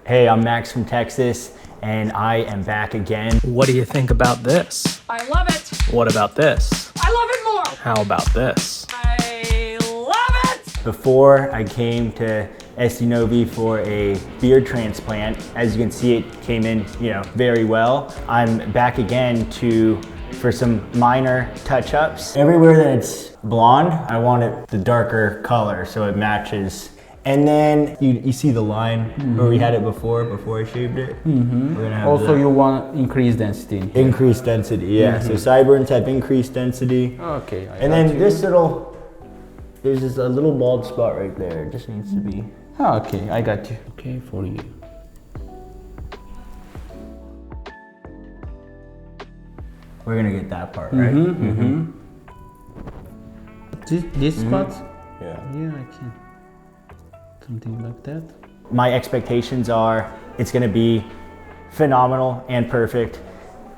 Hey, I'm Max from Texas, and I am back again. What do you think about this? I love it. What about this? I love it more. How about this? I love it. Before I came to Estenove for a beard transplant, as you can see, it came in, very well. I'm back again for some minor touch-ups. Everywhere that it's blonde, I want it the darker color so it matches. And then you see the line where we had it before I shaved it. We're gonna have Also, you want increased density. increased density, yeah. So sideburns have increased density. Okay. And then there's just a little bald spot right there. It just needs to be. Oh, okay, I got you. Okay, for you. We're gonna get that part, right? This spot? Yeah. Yeah, I can. Something like that. My expectations are it's gonna be phenomenal and perfect.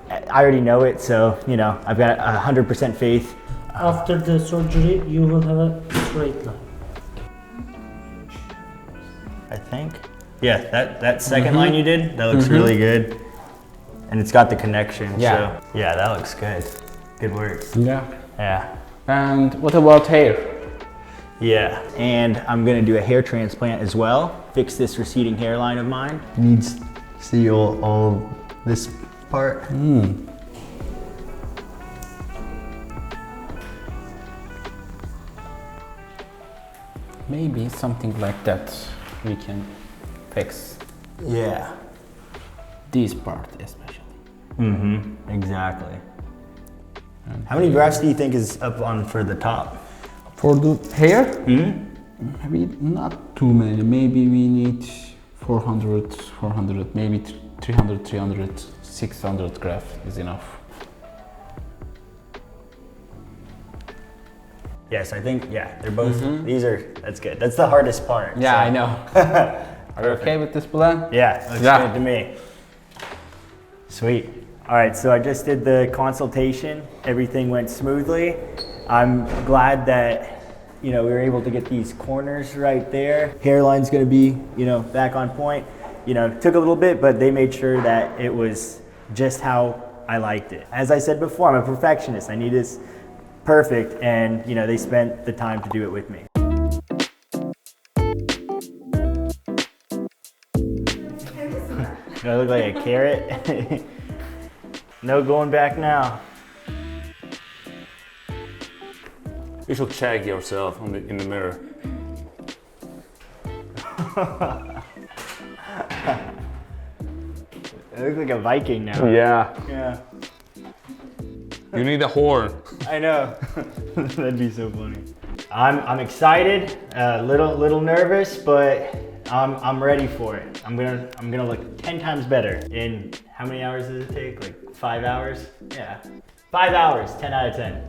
I already know it, so I've got 100% faith. After the surgery, you will have a straight line. I think. Yeah, that second line you did, that looks really good. And it's got the connection, Yeah. so yeah, that looks good. Good work. Yeah. Yeah. And what about hair? Yeah, and I'm gonna do a hair transplant as well. Fix this receding hairline of mine. Needs see all this part. Maybe something like that we can fix. Yeah. This part especially. Exactly. How many grafts do you think is up on for the top? For the hair? Maybe not too many. Maybe we need 400, maybe 300, 600 graft is enough. Yes, I think, they're both, that's good. That's the hardest part. Yeah, so. I know. Are you okay with this plan? Yeah, looks good to me. Sweet. All right, so I just did the consultation. Everything went smoothly. I'm glad that, we were able to get these corners right there. Hairline's gonna be, back on point. Took a little bit, but they made sure that it was just how I liked it. As I said before, I'm a perfectionist. I need this perfect, and they spent the time to do it with me. Do I look like a carrot? No going back now. You should check yourself in the mirror. I look like a Viking now. Yeah. Yeah. You need a horn. I know. That'd be so funny. I'm excited, a little nervous, but I'm ready for it. I'm gonna look 10 times better. In how many hours does it take? Like 5 hours? Yeah. 5 hours, 10 out of 10.